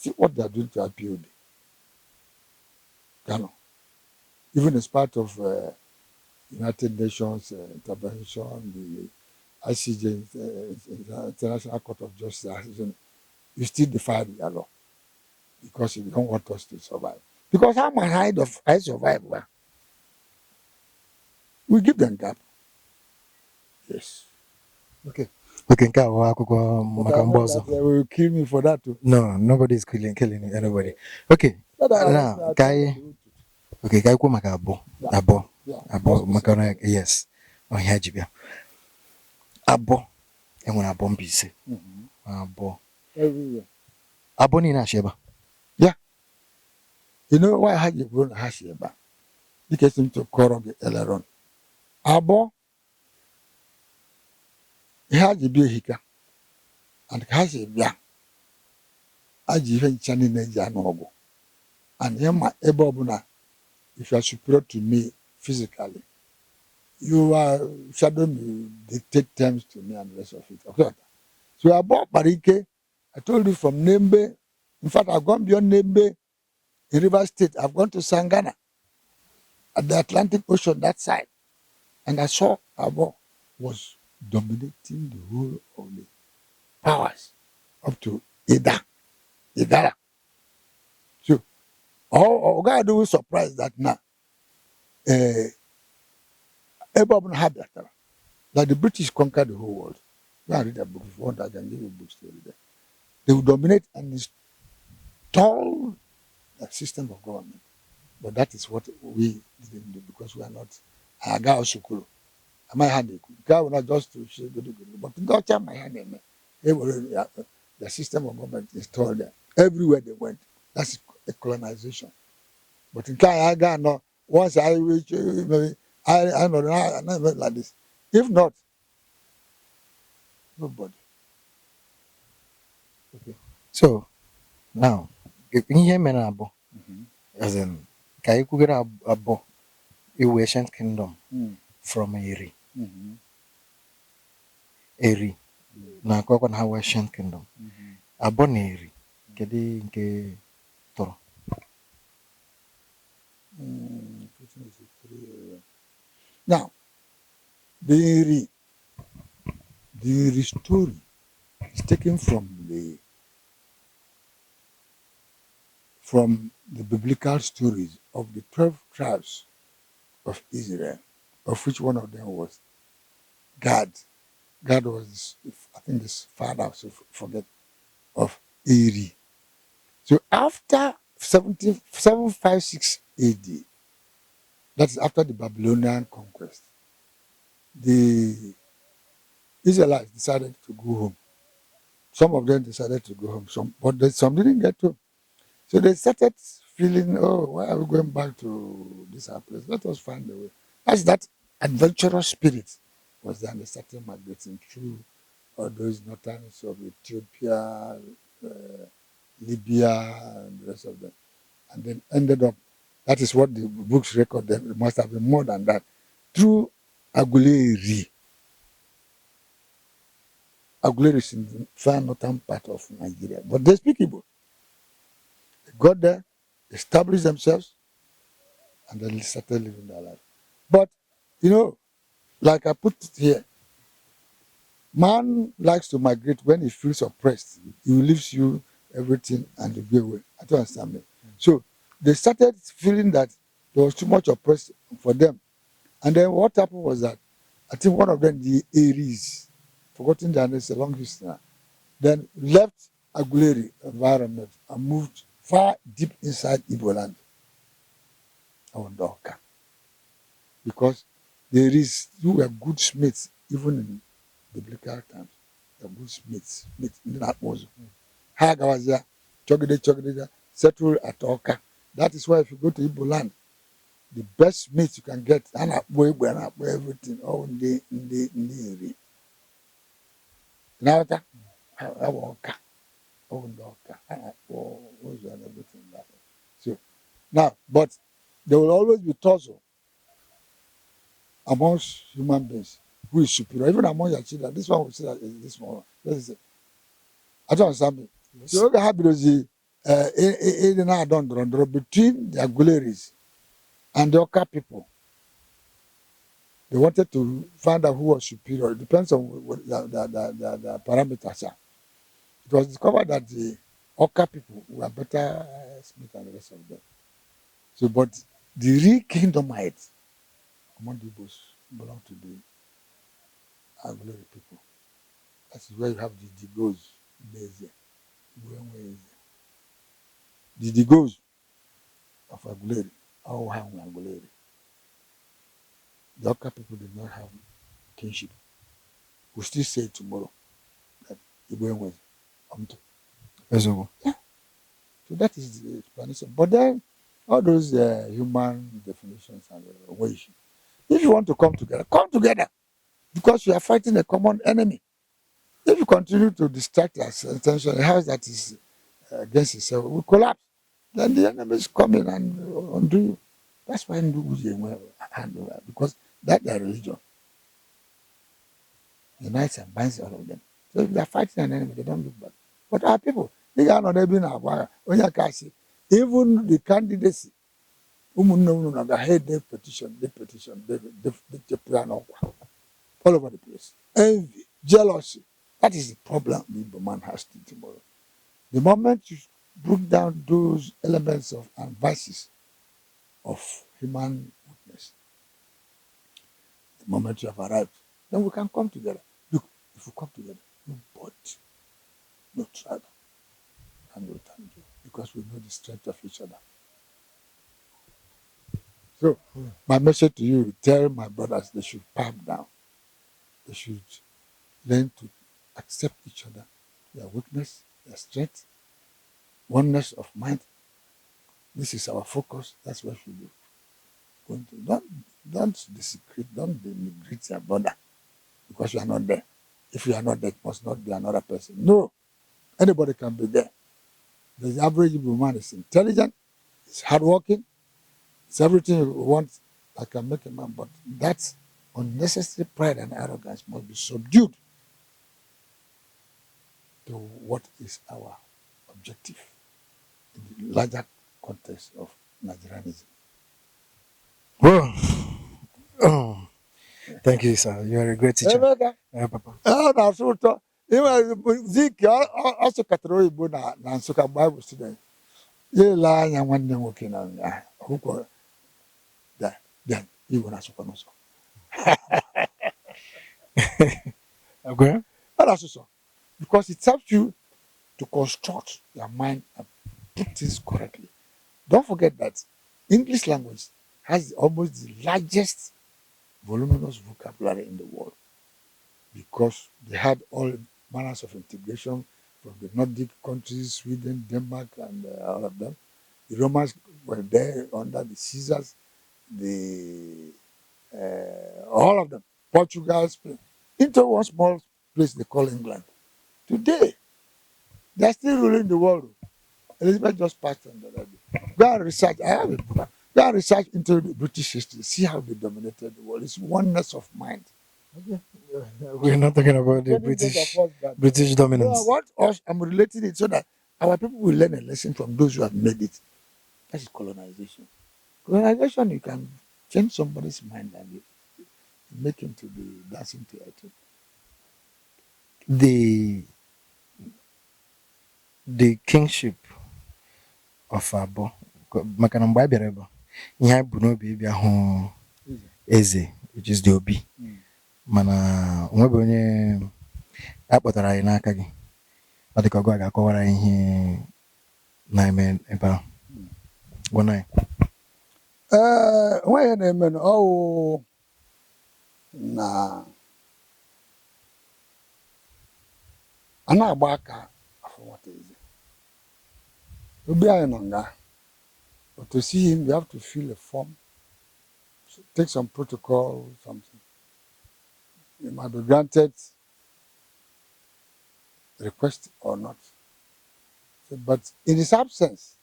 see what they are doing to IPOD. Ghana. Even as part of United Nations intervention, the ICJ, International Court of Justice, you still defy the law because you don't want us to survive. Because how much I survive? Well, we give them gap. Yes. Okay. Okay, they will kill me for that too. No, nobody's killing anybody. Okay. Now, guy. Okay, guy, go maka Aboh. Maka yes. Oh, here, Jibia. Aboh. And when Aboh Mbise. Aboh. Everywhere. Aboh ni na sheba. Yeah. You know why I had you grown a sheba? Because him to correct the Eleron. Aboh. He had to be a hika. And has a bia. I even chanting Janogo. And him my Ebobuna, if you are superior to me physically, you are shadow me, dictate terms to me and the rest of it. Okay. So I bought Barike. I told you from Nembe. In fact, I've gone beyond Nembe in River State. I've gone to Sangana at the Atlantic Ocean, that side. And I saw Aboh was dominating the whole of the powers up to Igara. So, all God was surprised that now, Aboh had that. Like the British conquered the whole world. Go and read a book if you want, I can give you books to read. They will dominate and install the system of government. But that is what we didn't do because we are not Aga Osukuru. I might hand it. God will not just to show good, but God tell my hand. The system of government installed there. Everywhere they went. That's a colonization. But in Aga, no, once I reach, I know like this. If not, nobody. Okay. So now, if you hear me Aboh, as in, can you get Aboh, a ancient kingdom from Eri? Eri. Na kwa na ha ancient kingdom. Aboh na Eri. Kedi nke toro. Now, the story is taken from the biblical stories of the 12 tribes of Israel, of which one of them was Gad. Gad was, I think, this father, so forget, of Eri. So after 756 AD, that's after the Babylonian conquest, the Israelites decided to go home. Some of them decided to go home, but some didn't get home. So they started feeling, oh, why are we going back to this place? Let us find a way. As that adventurous spirit was there, and they started migrating through all those northerns of Ethiopia, Libya, and the rest of them. And then ended up, that is what the books record, there must have been more than that, through Aguleri. Aguleri is in the far northern part of Nigeria, but they speak Igbo. They got there, established themselves, and then started living their life. But, like I put it here, man likes to migrate when he feels oppressed. He leaves you everything and you go away. I don't understand me. So they started feeling that there was too much oppressed for them. And then what happened was that I think one of them, the Aries, forgotten that it's a long history now, then left Aguleri environment and moved far deep inside Igbo land, NDOKWA. Because there is, who were good smiths, even in biblical times, the good smiths in that was. Hagawazia, Chogede, settled at Oka. That is why if you go to Igbo land, the best smith you can get, and everything, all in the area. Now that Oka, NDOKWA, and everything that. So now, but there will always be tussle amongst human beings who is superior, even among your children. This one will say that is this one. I don't understand me. Yes. So look at how between the Aguileris and the Oka people. They wanted to find out who was superior. It depends on what the parameters are. It was discovered that the Oka people were better smith than the rest of them. So, but the real kingdomites among the Igbos belong to the Aguileri people. That is where you have the Digos, Beze, the Digos of Aguileri, Aguileri. The Oka people did not have kinship. We still say tomorrow that Igboness. Yeah. So that is the explanation. But then all those human definitions and ways. If you want to come together because you are fighting a common enemy. If you continue to distract us, attention, a house that is against itself will collapse. Then the enemy is coming and undo you. That's why Ndu handle that because that's their religion. Unites and binds all of them. So if they are fighting an enemy, they don't look back. But our people, they are not even aware. Even the candidacy, they hate their petition, they plan all over the place. Envy, jealousy. That is the problem the Igbo man has to tomorrow. The moment you broke down those elements of and vices of human weakness, the moment you have arrived, then we can come together. Look, if we come together, no body, no tribe, and no time because we know the strength of each other. So, my message to you, tell my brothers they should calm down. They should learn to accept each other, their weakness, their strength, oneness of mind. This is our focus. That's what we do. Going to don't desecrate, don't denigrate your brother because you are not there. If you are not there, it must not be another person. No, anybody can be there. The average Igbo man is intelligent, is hardworking, it's everything you want that can make a man. But that unnecessary pride and arrogance must be subdued to what is our objective in the larger context of Nigerianism. Well, oh, thank you, sir. You are a great teacher. Yeah, Papa. Ziki also katara oyibo na Nsukka Bible student. Ya ele anya nwanne nwoke na akwụkwọ then Igbo na-asụkwa n'ụzọ. Okay. Because it helps you to construct your mind and put things correctly. Don't forget that English language has almost the largest voluminous vocabulary in the world because they had all manners of integration from the Nordic countries, Sweden, Denmark, and all of them. The Romans were there under the Caesars, all of them, Portugal, Spain, into one small place they call England. Today, they are still ruling the world. Elizabeth just passed on the other day. Go and research. I have a book. Go and research into the British history. See how they dominated the world. It's oneness of mind. Okay. We're not talking about the British dominance. I'm relating it so that our people will learn a lesson from those who have made it. That is colonization. Colonization, you can change somebody's mind and make him to be dancing to it. The kingship of Aboh, maka na mgbe a bịara ebe ihe anyị bụ n'obi ịbịa hụ eze, which is the Obi, mana onwebe onye a kpọtara anyị n'aka gị, ọ dịka ọgụ a ga-akọwara anyị ihe na-eme ebe ahụ. Gwana anyị. Onwe ihe na-eme na a na-agba aka afọ nwata eze. Obi anyị nọ nga. But to see him, you have to fill a form, take some protocol, something. It might be granted request or not. So, but in his absence,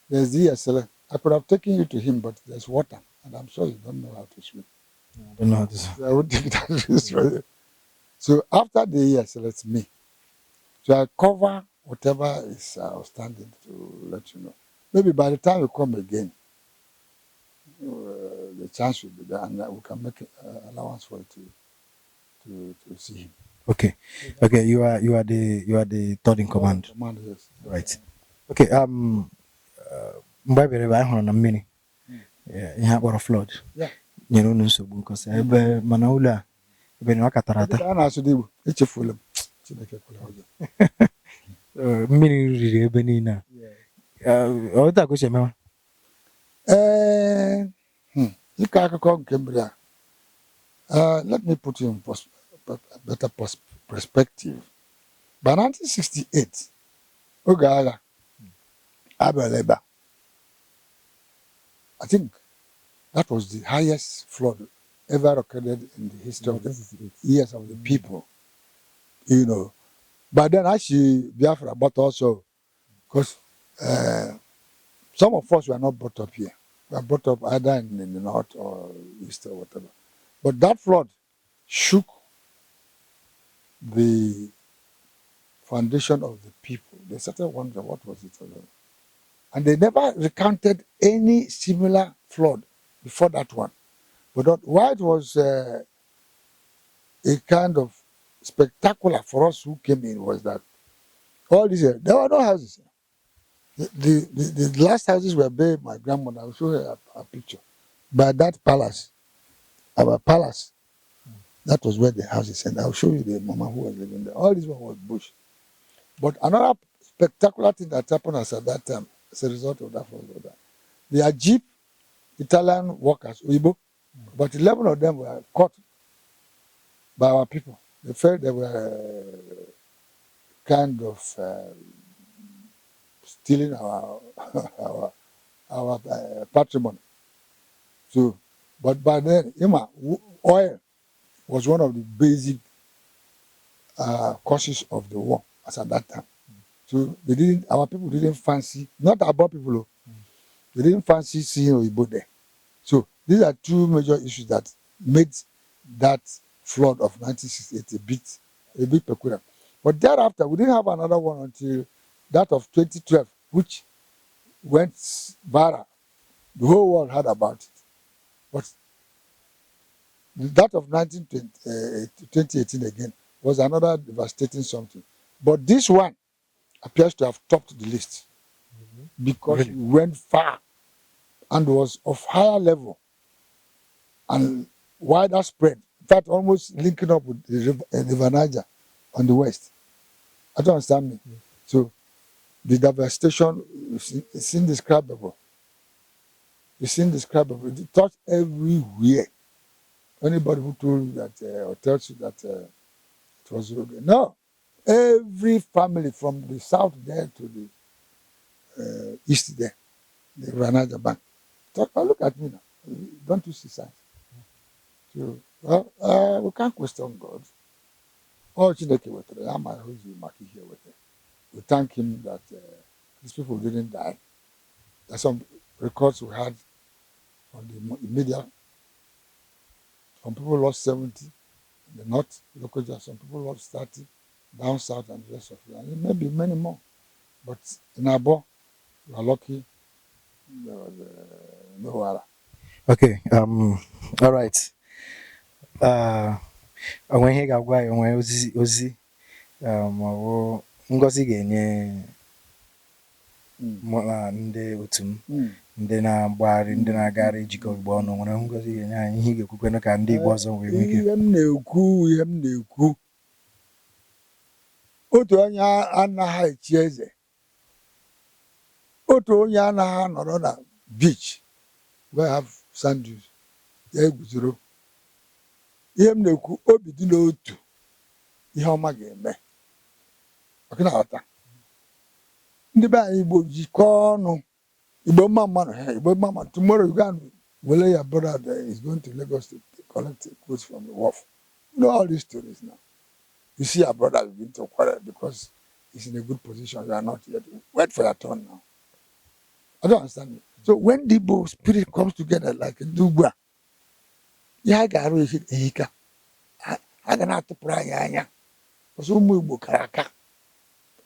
there's the ESL. I could have taken you to him, but there's water, and I'm sure you don't know how to swim. I don't know how to swim. So I would take that risk for you. So after the ESL, it's me. So I cover whatever is outstanding to let you know. Maybe by the time you come again, the chance will be there, and we can make allowance for you to see him. Okay, you are the third in command. Command, yes. Right. Okay. Mgbe bere ba hụrụ na mmiri. Ihe akpọrọ flood. Yeah. Nyere unu nsogbu because ebe mana ụlọ a ebe na ọ katara ata. A na-asụ n'Igbo, echefula m. Chineke kwere ọzọ. Mmiri riri ebe niile a. Ọ taa ka o si emewa. Ịkọ akụkọ nke mbere a. Let me put you in better perspective. By 1968, oge agha abịara ebe a. I think that was the highest flood ever recorded in the history of the years of the people. You know, but then actually Biafra, but also because some of us were not brought up here. We were brought up either in the north or east or whatever. But that flood shook the foundation of the people. They started wondering what was it all about. And they never recounted any similar flood before that one. But why it was a kind of spectacular for us who came in was that all these, there were no houses. The last houses were built by my grandmother. I'll show her a picture. By that palace, our palace, that was where the house is. And I'll show you the mama who was living there. All this one was bush. But another spectacular thing that happened as at that time, as a result of that, was that they are cheap Italian workers, Uibo, but 11 of them were caught by our people. They felt they were kind of stealing our patrimony. So, but by then, oil was one of the basic causes of the war as at that time. So our people didn't fancy, not Aboh people, they didn't fancy seeing Oyibo there. So these are two major issues that made that flood of 1968 a bit peculiar. But thereafter, we didn't have another one until that of 2012, which went viral. The whole world heard about it. But that of 2018 again was another devastating something. But this one appears to have topped the list because it went far and was of higher level and wider spread. In fact, almost linking up with the River Niger on the west. I don't understand me. So the devastation is indescribable. It's indescribable. It touched everywhere. Anybody who told you that or tells you that it was okay. No. Every family from the south there to the east there, the Ranaja Bank. Look at me now. Don't you see signs? So, we can't question God. Oh, Chineke wetere, I'm who's Maki here with it. We thank him that these people didn't die. There's some records we had on the media. Some people lost 70 in the north, local judge. Some people lost 30 down south and the rest of it. And maybe many more. But in Aboh, we are lucky. There was no water. Okay. All right. Onwe ihe ga-agwa ya onwe ozi ma ọ ngozi ga-enye ndị otu m ndị na-agbagharị ndị na-agagharị ijikọ Igbo ọnụ nwere ngozi ga-enye anyị ihe ga-ekwukwe ka ndị Igbo ọzọ wee nwee ike. Ihe m na-ekwu otu onye anaghị echi eze, otu onye anaghị anọrọ na beach where have sand dunes ya eguzoro. Ihe m na-ekwu obi dị n'otu ihe ọma ga-eme. Ọkụ na-aghọta. Ndị be anyị Igbo jikọọ ọnụ. Igbo mma mmanụ ha, Igbo mma mmanụ. Tomorrow you go and wele your brother there is going to Lagos to collect goods from the wharf. You know all these stories now. You see your brother begin to quarrel because he's in a good position. You are not yet. Wait for your turn now. I don't understand you. So when the Igbo spirit comes together like NDOKWA, ya ga-arụ ehika. Ha ga na-atụpụrụ anyị anya. Ọsọ ụmụ Igbo kara aka.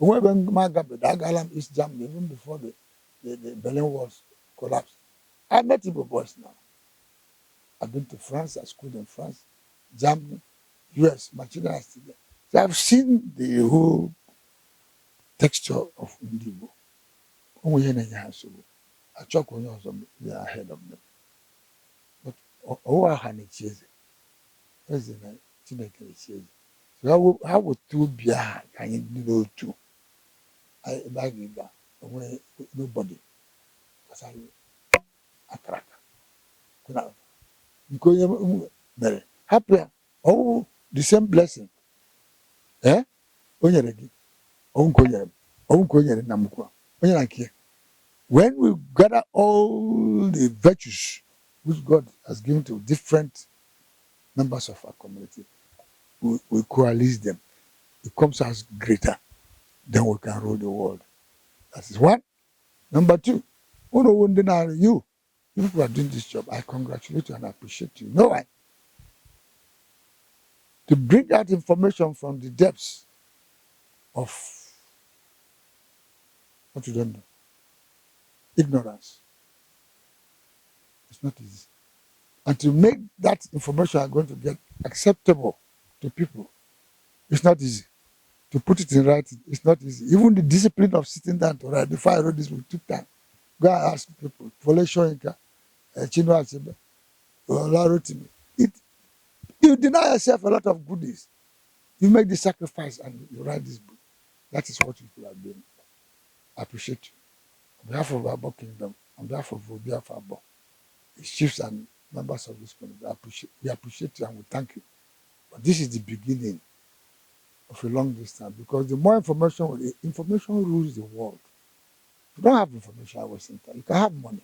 When Magabe, the Agalam East Germany, even before the Berlin Walls collapsed, I met Igbo boys now. I've been to France, I schooled in France, Germany, US, my children are still there. So I've seen the whole texture of Indigo. I talk when we are ahead of them. But our Hanichese, President Chineke. So how would two be can you know two? I bag that away nobody. Because I crack. Because happy. Oh, the same blessing. Eh? Onyeregi. Onkonyere namukwa. Onyeraki. When we gather all the virtues which God has given to different members of our community, we coalesce them. It comes as greater. Then we can rule the world. That is one. Number two, you people are doing this job. I congratulate you and I appreciate you. You know why? To bring out information from the depths of what you don't know, ignorance. It's not easy. And to make that information are going to get acceptable to people, it's not easy. To put it in writing, it's not easy. Even the discipline of sitting down to write, before I wrote this, we took time. Go and ask people, Fole Shoyinka, Chino Achebe, Ola Rotimi. You deny yourself a lot of goodies. You make the sacrifice and you write this book. That is what people are doing. I appreciate you. On behalf of Aboh Kingdom, on behalf of Aboh, the chiefs and members of this community, we appreciate you and we thank you. But this is the beginning of a long distance because the more information rules the world. If you don't have information, I was saying you can have money.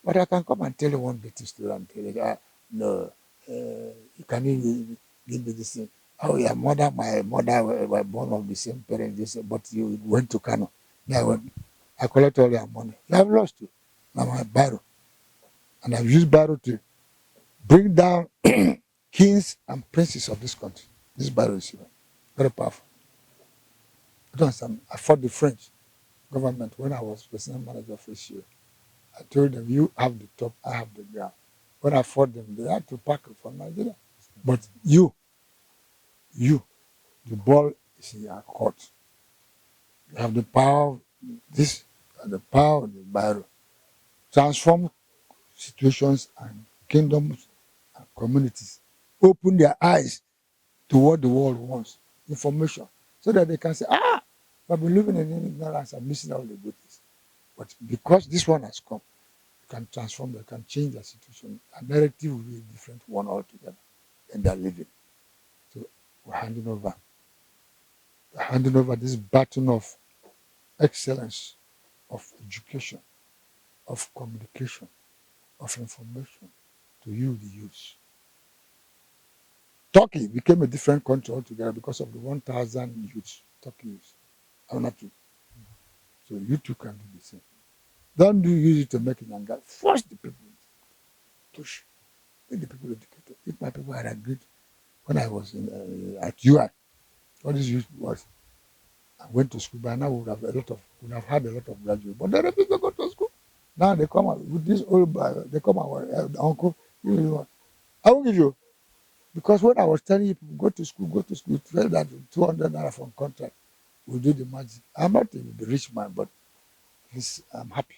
But I can come and tell you one dirty story and tell you, no, you can even give me this thing. Oh, your mother, my mother were born of the same parents, but you went to Kano. Yeah, I collect all your money. You have lost you. Now my barrow. And I've used barrow to bring down kings and princes of this country. This barrow is very powerful. I don't understand. I fought the French government when I was personal manager of ACA. I told them, you have the top, I have the ground. When I fought them, they had to pack it from Nigeria. But you, the ball is in your court. You have the power of this, and the power of the Bible. Transform situations and kingdoms and communities. Open their eyes to what the world wants. Information. So that they can say, I've been living in ignorance and missing all the good things. But because this one has come, can transform them, can change the situation. A narrative will be a different one altogether, and they're living. So we're handing over this baton of excellence, of education, of communication, of information to you, the youths. Turkey became a different country altogether because of the 1,000 youths Turkey is. I'm not too. So you too can do the same. Don't use it to make it anger. Force the people. Push. Make the people educated. If my people had agreed when I was at UI, all these youth was, I went to school, by now would have had a lot of graduates. But the people go to school. Now they come out with this old they come out, uncle, I won't give you. Because when I was telling you, go to school, tell that 200 naira from contract will do the magic. I'm not a rich man, but at least I'm happy.